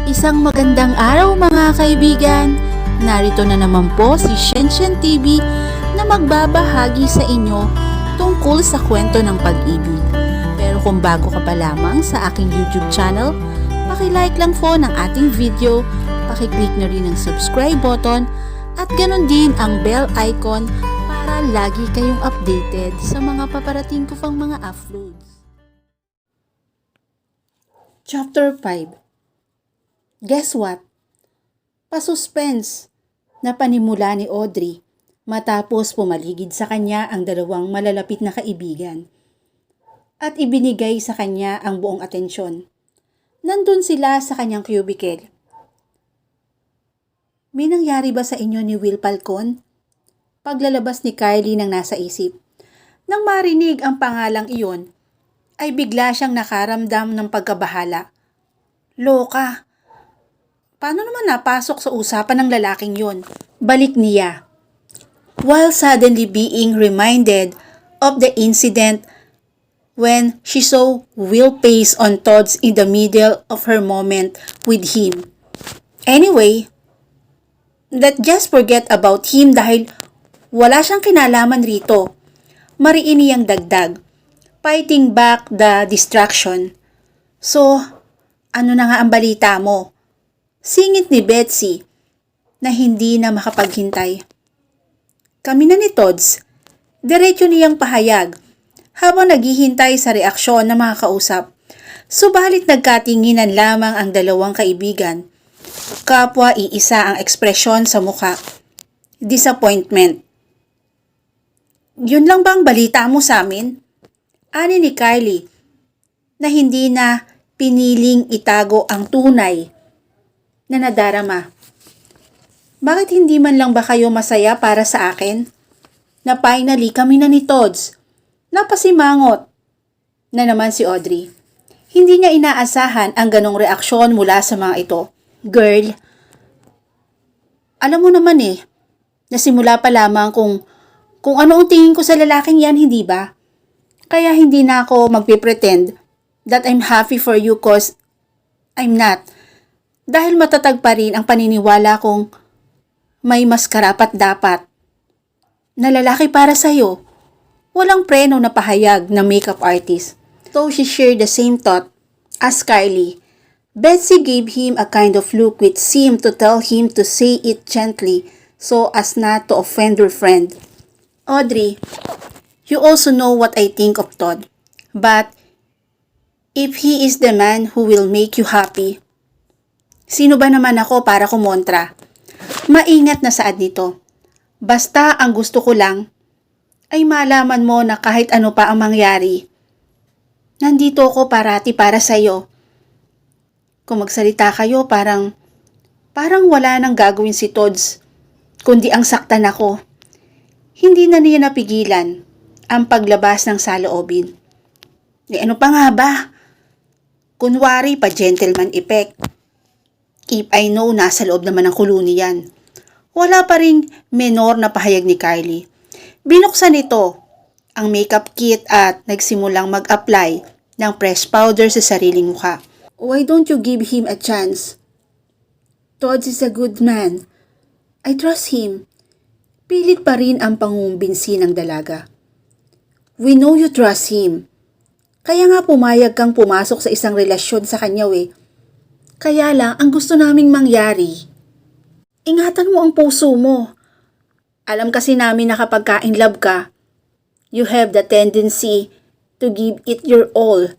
Isang magandang araw mga kaibigan! Narito na naman po si Shenshen TV na magbabahagi sa inyo tungkol sa kwento ng pag-ibig. Pero kung bago ka pa lamang sa aking YouTube channel, paki-like lang po ng ating video, paki-click na rin ang subscribe button at ganon din ang bell icon para lagi kayong updated sa mga paparating ko pang mga uploads. Chapter 5. Guess what? Pasuspense na panimula ni Audrey matapos pumaligid sa kanya ang dalawang malalapit na kaibigan at ibinigay sa kanya ang buong atensyon. Nandun sila sa kanyang cubicle. May nangyari ba sa inyo ni Will Falcon? Paglalabas ni Kylie nang nasa isip. Nang marinig ang pangalang iyon, ay bigla siyang nakaramdam ng pagkabahala. Loka! Paano naman napasok sa usapan ng lalaking yon? Balik niya. While suddenly being reminded of the incident when she saw Will pace on Todd's in the middle of her moment with him. Anyway, let's just forget about him dahil wala siyang kinalaman rito. Mariin niyang dagdag, fighting back the distraction. So, ano na nga ang balita mo? Singit ni Betsy na hindi na makapaghintay. Kami na ni Todds, diretso niyang pahayag habang naghihintay sa reaksyon ng mga kausap. Subalit nagkatinginan lamang ang dalawang kaibigan. Kapwa iisa ang ekspresyon sa mukha. Disappointment. Yun lang bang balita mo sa amin? Ani ni Kylie na hindi na piniling itago ang tunay na nadarama. Bakit hindi man lang ba kayo masaya para sa akin? Na finally kami na ni Todds. Napasimangot na naman si Audrey. Hindi niya inaasahan ang ganong reaksyon mula sa mga ito. Girl, alam mo naman nasimula pa lamang kung ano ang tingin ko sa lalaking yan, hindi ba? Kaya hindi na ako magpipretend that I'm happy for you cause I'm not. Dahil matatag pa rin ang paniniwala kong may mas karapat dapat na lalaki para sa'yo. Walang preno na pahayag ng makeup artist. So she shared the same thought as Kylie. Betsy gave him a kind of look which seemed to tell him to say it gently so as not to offend her friend. Audrey, you also know what I think of Todd. But if he is the man who will make you happy, sino ba naman ako para kumontra? Maingat na saad nito. Basta ang gusto ko lang ay malaman mo na kahit ano pa ang mangyari, nandito ako parati para sa'yo. Kung magsalita kayo parang wala nang gagawin si Todds, kundi ang saktan ako. Hindi na niya napigilan ang paglabas ng saloobin. Ano pa nga ba? Kunwari pa gentleman effect. If I know, nasa loob naman ng kuluni yan. Wala pa ring menor na pahayag ni Kylie. Binuksan nito ang makeup kit at nagsimulang mag-apply ng pressed powder sa sariling mukha. Why don't you give him a chance? Todd is a good man. I trust him. Pilit pa rin ang pangumbinsi ng dalaga. We know you trust him. Kaya nga pumayag kang pumasok sa isang relasyon sa kanya Kaya lang, ang gusto naming mangyari, ingatan mo ang puso mo. Alam kasi namin na kapag ka in love ka, you have the tendency to give it your all.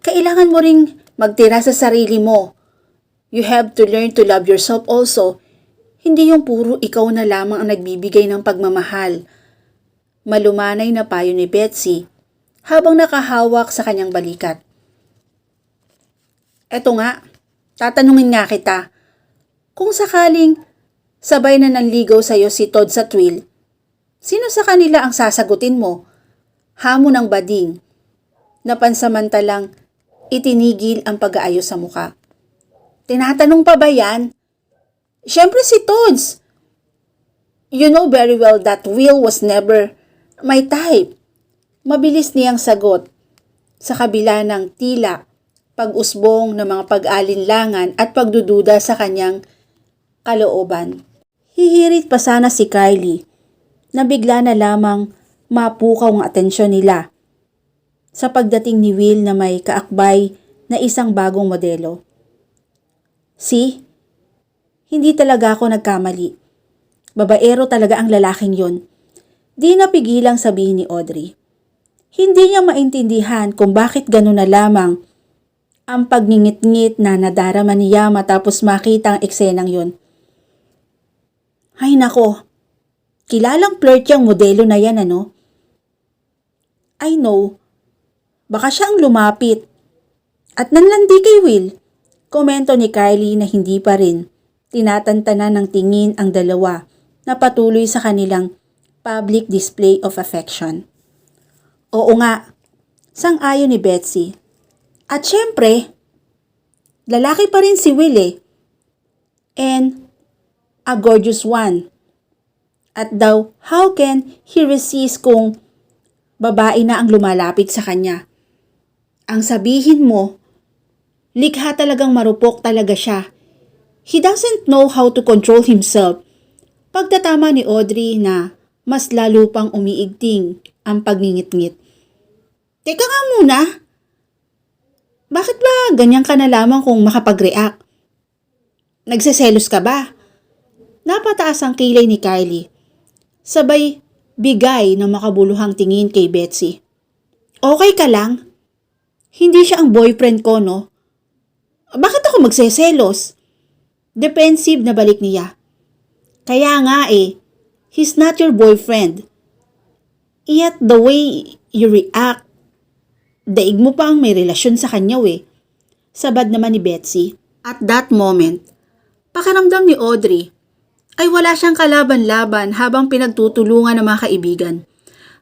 Kailangan mo ring magtira sa sarili mo. You have to learn to love yourself also. Hindi yung puro ikaw na lamang ang nagbibigay ng pagmamahal. Malumanay na payo ni Betsy habang nakahawak sa kanyang balikat. Eto nga. Tatanungin nga kita, kung sakaling sabay na nanligaw sa'yo si Todd sa Twill, sino sa kanila ang sasagutin mo? Hamon ng bading, na pansamantalang itinigil ang pag-aayos sa muka. Tinatanong pa ba yan? Siyempre si Todds. You know very well that Will was never my type. Mabilis niyang sagot sa kabila ng tila pag-usbong ng mga pag-alinlangan at pagdududa sa kanyang kalooban. Hihirit pa sana si Kylie na bigla na lamang mapukaw ang atensyon nila sa pagdating ni Will na may kaakbay na isang bagong modelo. See? Hindi talaga ako nagkamali. Babaero talaga ang lalaking yon. Di napigilang sabihin ni Audrey. Hindi niya maintindihan kung bakit gano'n na lamang ang pagngingit-ngit na nadarama niya matapos makita ang eksenang yon. Ay nako, kilalang flirt yung modelo na yan ano? I know, baka siya ang lumapit at nanlandi kay Will. Komento ni Kylie na hindi pa rin tinatantanan ng tingin ang dalawa na patuloy sa kanilang public display of affection. Oo nga, sang-ayon ni Betsy. At syempre, lalaki pa rin si Will eh. And a gorgeous one. At daw, how can he resist kung babae na ang lumalapit sa kanya? Ang sabihin mo, likha talagang marupok talaga siya. He doesn't know how to control himself. Pagtatama ni Audrey na mas lalo pang umiigting ang pagngingit-ngit. Teka nga muna, bakit ba ganyan ka na lamang kung makapag-react? Nagseselos ka ba? Napataas ang kilay ni Kylie. Sabay bigay ng makabuluhang tingin kay Betsy. Okay ka lang? Hindi siya ang boyfriend ko, no? Bakit ako magseselos? Defensive na balik niya. Kaya nga eh, he's not your boyfriend. Yet the way you react, daig mo pa ang may relasyon sa kanya eh. Sabad naman ni Betsy. At that moment, pakiramdam ni Audrey ay wala siyang kalaban-laban habang pinagtutulungan ng mga kaibigan.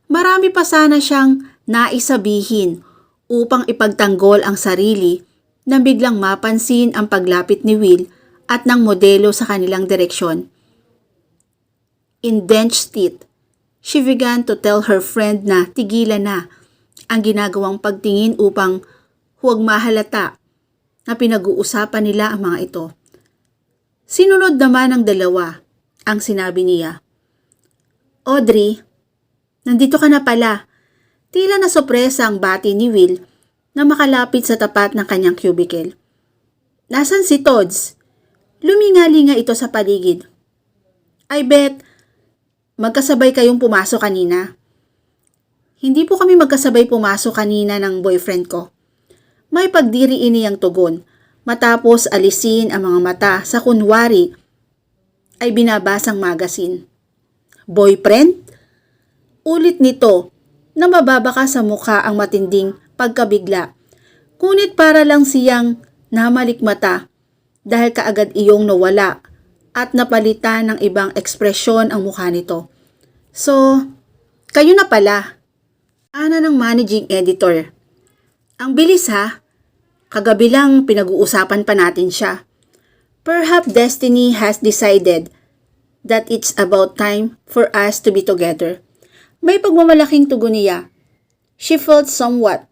Marami pa sana siyang naisabihin upang ipagtanggol ang sarili nang biglang mapansin ang paglapit ni Will at ng modelo sa kanilang direksyon. In clenched teeth, she began to tell her friend na tigilan na ang ginagawang pagtingin upang huwag mahalata na pinag-uusapan nila ang mga ito. Sinunod naman ng dalawa ang sinabi niya. Audrey, nandito ka na pala. Tila na sorpresa ang bati ni Will na makalapit sa tapat ng kanyang cubicle. Nasaan si Todds? Luminga-linga ito sa paligid. I bet magkasabay kayong pumasok kanina. Hindi po kami magkasabay pumasok kanina ng boyfriend ko. May pagdiriin niyang tugon matapos alisin ang mga mata sa kunwari ay binabasang magazine. Boyfriend? Ulit nito na mababaka sa mukha ang matinding pagkabigla. Ngunit para lang siyang namalikmata dahil kaagad iyong nawala at napalitan ng ibang ekspresyon ang mukha nito. So, kayo na pala. Ana ng managing editor. Ang bilis ha. Kagabi lang pinag-uusapan pa natin siya. Perhaps destiny has decided that it's about time for us to be together. May pagmamalaking tugon niya. She felt somewhat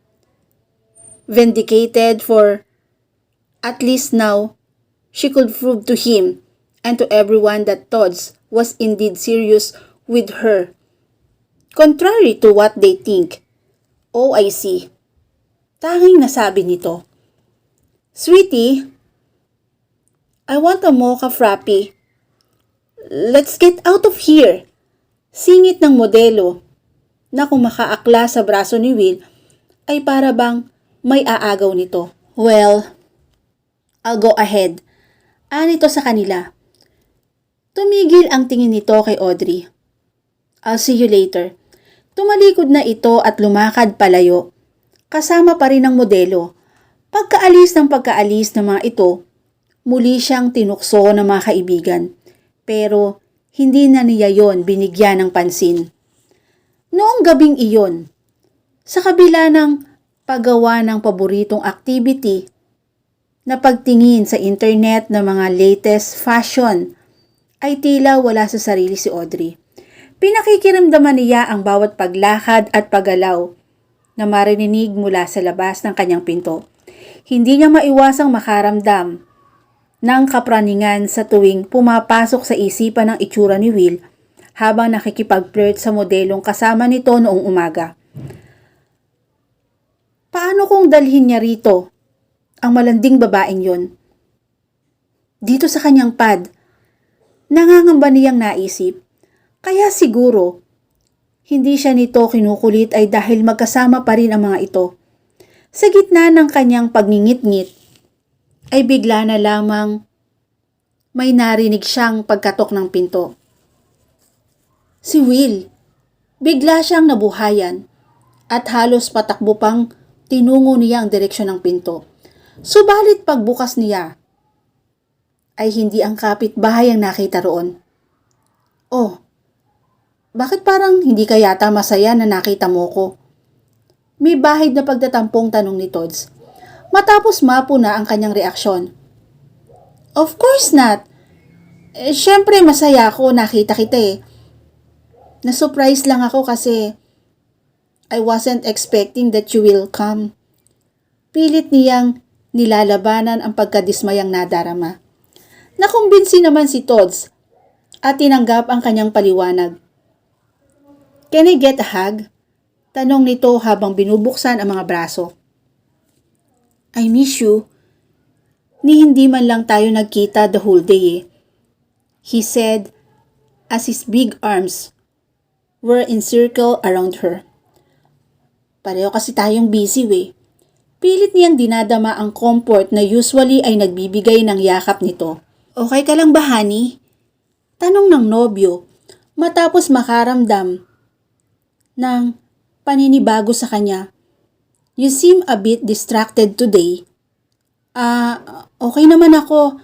vindicated for at least now she could prove to him and to everyone that Todds was indeed serious with her. Contrary to what they think. Oh, I see. Tanging nasabi nito. Sweetie, I want a mocha frappe. Let's get out of here. Singit ng modelo na kung makaakla sa braso ni Will ay para bang may aagaw nito. Well, I'll go ahead. Anito sa kanila. Tumigil ang tingin nito kay Audrey. I'll see you later. Tumalikod na ito at lumakad palayo. Kasama pa rin ang modelo. Pagkaalis ng mga ito, muli siyang tinukso ng mga kaibigan. Pero hindi na niya yon binigyan ng pansin. Noong gabing iyon, sa kabila ng paggawa ng paboritong activity na pagtingin sa internet ng mga latest fashion, ay tila wala sa sarili si Audrey. Pinakikiramdaman niya ang bawat paglakad at paggalaw na marinig mula sa labas ng kanyang pinto. Hindi niya maiwasang makaramdam ng kapraningan sa tuwing pumapasok sa isipan ng itsura ni Will habang nakikipag-flirt sa modelong kasama nito noong umaga. Paano kung dalhin niya rito ang malanding babaeng yon? Dito sa kanyang pad, nangangamba niyang naisip. Kaya siguro, hindi siya nito kinukulit ay dahil magkasama pa rin ang mga ito. Sa gitna ng kanyang pagngingit-ngit, ay bigla na lamang may narinig siyang pagkatok ng pinto. Si Will, bigla siyang nabuhayan at halos patakbo pang tinungo niya ang direksyon ng pinto. Subalit pagbukas niya, ay hindi ang kapitbahay ang nakita roon. Oh, bakit parang hindi ka yata masaya na nakita mo ko? May bahid na pagtatampong tanong ni Tods. Matapos mapo na ang kanyang reaksyon. Of course not. Syempre masaya ako nakita kita eh. Na-surprise lang ako kasi I wasn't expecting that you will come. Pilit niyang nilalabanan ang pagkadismayang nadarama. Nakumbinsi naman si Tods at tinanggap ang kanyang paliwanag. Can I get a hug? Tanong nito habang binubuksan ang mga braso. I miss you. Ni hindi man lang tayo nagkita the whole day eh. He said as his big arms were encircled around her. Pareho kasi tayong busy eh. Pilit niyang dinadama ang comfort na usually ay nagbibigay ng yakap nito. Okay ka lang ba, honey? Tanong ng nobyo matapos makaramdam ng paninibago sa kanya. You seem a bit distracted today. Okay naman ako.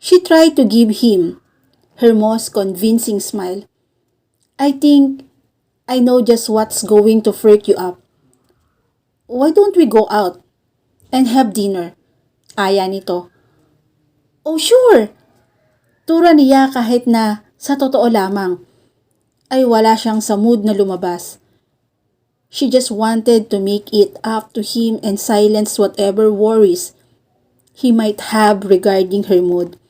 She tried to give him her most convincing smile. I think I know just what's going to freak you up. Why don't we go out and have dinner? Aya nito. Oh sure! Tura niya kahit na sa totoo lamang ay wala siyang sa mood na lumabas. She just wanted to make it up to him and silence whatever worries he might have regarding her mood.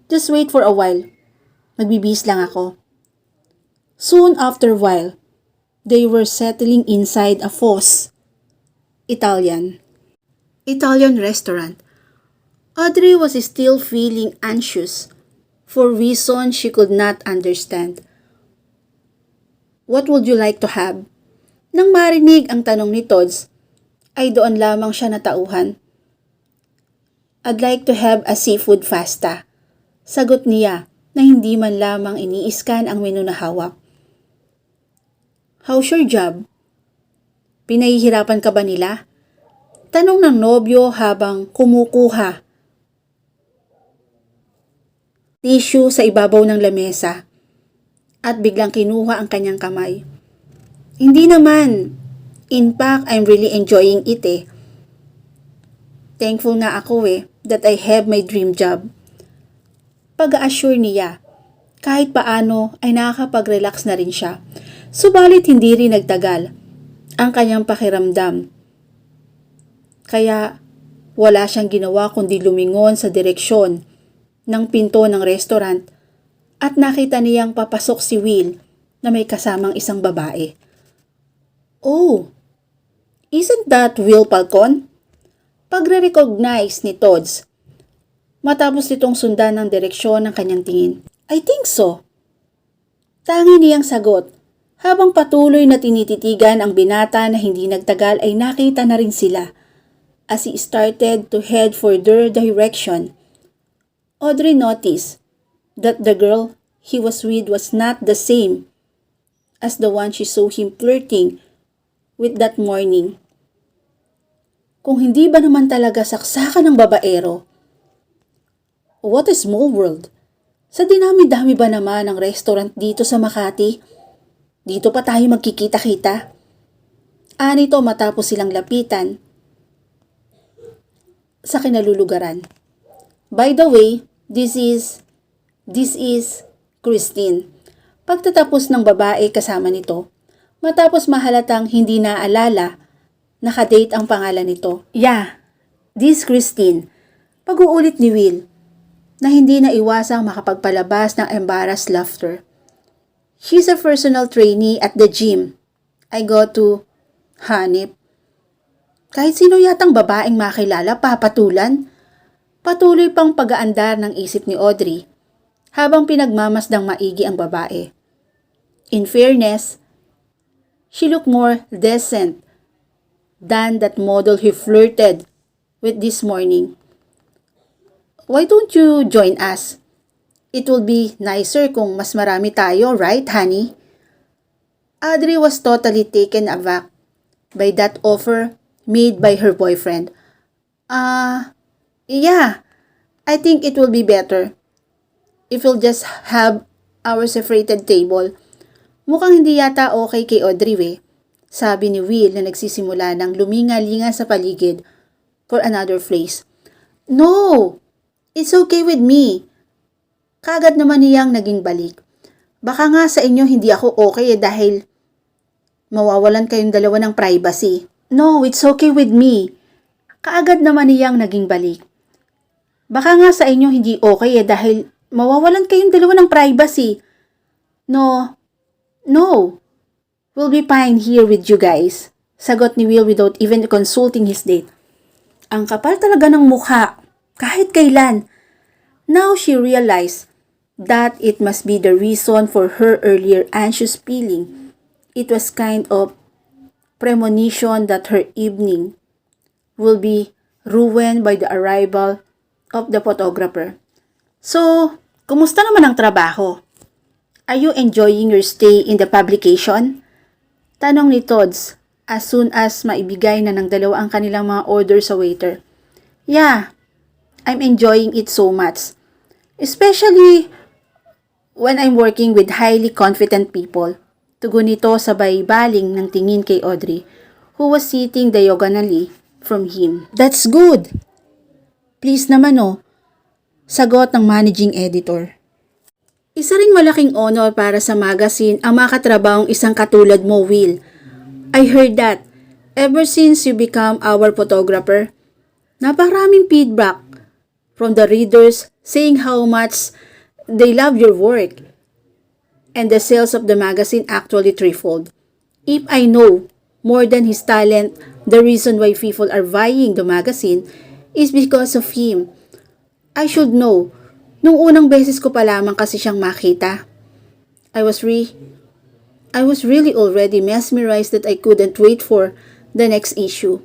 Just wait for a while. Magbibihis lang ako. Soon after a while, they were settling inside a Foss Italian restaurant. Audrey was still feeling anxious for reasons she could not understand. What would you like to have? Nang marinig ang tanong ni Tods, ay doon lamang siya natauhan. I'd like to have a seafood pasta. Sagot niya na hindi man lamang iniiskan ang menu na hawak. How's your job? Pinahihirapan ka ba nila? Tanong ng nobyo habang kumukuha tissue sa ibabaw ng lamesa at biglang kinuha ang kanyang kamay. Hindi naman. In fact, I'm really enjoying it eh. Thankful nga ako that I have my dream job. Pag-assure niya, kahit paano ay nakakapag-relax na rin siya. Subalit hindi rin nagtagal ang kanyang pakiramdam. Kaya wala siyang ginawa kundi lumingon sa direksyon ng pinto ng restaurant at nakita niyang papasok si Will na may kasamang isang babae. Oh, isn't that Will Falcon? Pagre-recognize ni Tods matapos nitong sundan ng direksyon ng kanyang tingin. I think so. Tangi niyang sagot habang patuloy na tinititigan ang binata na hindi nagtagal ay nakita na rin sila as he started to head for their direction. Audrey noticed that the girl he was with was not the same as the one she saw him flirting with that morning. Kung hindi ba naman talaga saksakan ng babaero? What a small world. Sa dinami-dami ba naman ng restaurant dito sa Makati? Dito pa tayo magkikita-kita. Anito matapos silang lapitan sa kinalulugaran. By the way, this is Christine. Pagtatapos ng babae kasama nito, matapos mahalatang hindi naaalala, nakadate ang pangalan nito. Yeah, This Christine, pag-uulit ni Will, na hindi na iwasang makapagpalabas ng embarrassed laughter. She's a personal trainee at the gym I go to, hanip. Kahit sino yatang babaeng makilala, papatulan. Patuloy pang pag-aandar ng isip ni Audrey habang pinagmamasdang maigi ang babae. In fairness, she looked more decent than that model he flirted with this morning. Why don't you join us? It will be nicer kung mas marami tayo, right, honey? Audrey was totally taken aback by that offer made by her boyfriend. Yeah, I think it will be better if we'll just have our separated table. Mukhang hindi yata okay kay Audrey, sabi ni Will na nagsisimula ng luminga-linga sa paligid for another phrase. No, it's okay with me. Kaagad naman niyang naging balik. Baka nga sa inyo hindi ako okay dahil mawawalan kayong dalawa ng privacy. No, it's okay with me. Kaagad naman niyang naging balik. Baka nga sa inyo hindi okay dahil mawawalan kayong dalawa ng privacy. No, we'll be fine here with you guys. Sagot ni Will without even consulting his date. Ang kapal talaga ng mukha, kahit kailan. Now she realized that it must be the reason for her earlier anxious feeling. It was kind of premonition that her evening will be ruined by the arrival of the photographer. So, kumusta naman ang trabaho? Are you enjoying your stay in the publication? Tanong ni Todds as soon as maibigay na ng dalawa ang kanilang mga order sa waiter. Yeah, I'm enjoying it so much. Especially when I'm working with highly confident people. Tugon nito sabay baling ng tingin kay Audrey, who was sitting diagonally from him. That's good. Please naman sagot ng managing editor. Isa ring malaking honor para sa magazine ang makatrabahong isang katulad mo, Will. I heard that ever since you become our photographer, napakaraming feedback from the readers saying how much they love your work. And the sales of the magazine actually threefold. If I know more than his talent, the reason why people are buying the magazine is because of him. I should know. Nung unang beses ko pa lamang kasi siyang makita. I was really already mesmerized that I couldn't wait for the next issue.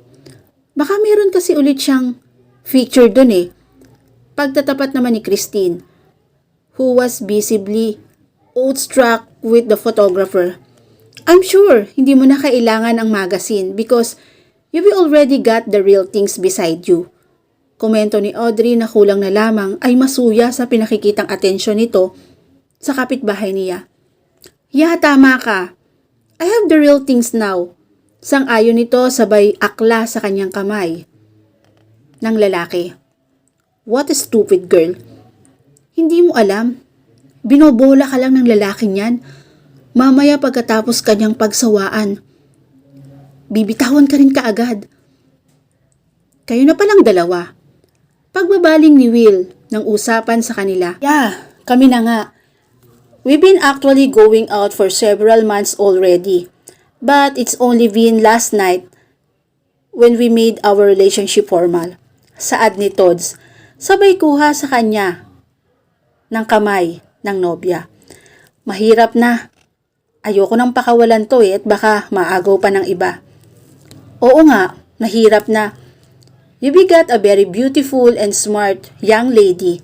Baka meron kasi ulit siyang feature dun Pagtatapat naman ni Christine, who was visibly awestruck with the photographer. I'm sure hindi mo na kailangan ang magazine because you've already got the real things beside you. Komento ni Audrey na kulang na lamang ay masuya sa pinakikitang atensyon nito sa kapitbahay niya. Yeah, tama ka. I have the real things now. Sang-ayon nito sabay akla sa kanyang kamay ng lalaki. What a stupid girl. Hindi mo alam. Binobola ka lang ng lalaking yan. Mamaya pagkatapos kanyang pagsawaan, bibitawan ka rin kaagad. Kayo na palang dalawa. Pagbabaling ni Will ng usapan sa kanila. Yeah, kami na nga. We've been actually going out for several months already. But it's only been last night when we made our relationship formal. Saad ni Todds, sabay kuha sa kanya ng kamay ng nobya. Mahirap na. Ayoko nang pakawalan to at baka maagaw pa ng iba. Oo nga, mahirap na. You begot a very beautiful and smart young lady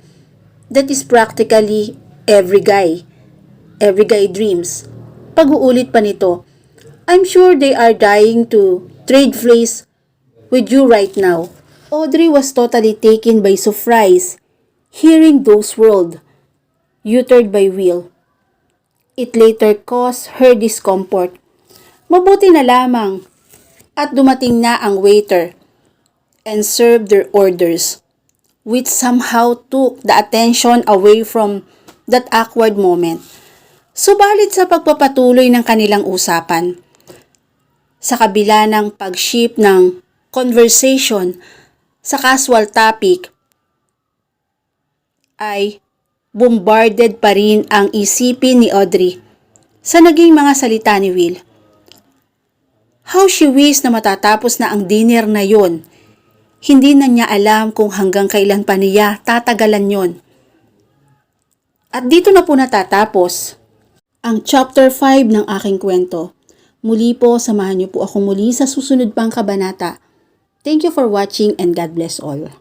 that is practically every guy dreams. Pag-uulit pa nito, I'm sure they are dying to trade places with you right now. Audrey was totally taken by surprise hearing those words uttered by Will. It later caused her discomfort. Mabuti na lamang at dumating na ang waiter and served their orders, which somehow took the attention away from that awkward moment. Subalit sa pagpapatuloy ng kanilang usapan, sa kabila ng pag-shift ng conversation sa casual topic ay bombarded pa rin ang isipin ni Audrey sa naging mga salita ni Will. How she wished na matatapos na ang dinner na yon. Hindi na niya alam kung hanggang kailan pa niya tatagalan yon. At dito na po natatapos ang chapter 5 ng aking kwento. Muli po, samahan niyo po ako muli sa susunod pang kabanata. Thank you for watching and God bless all.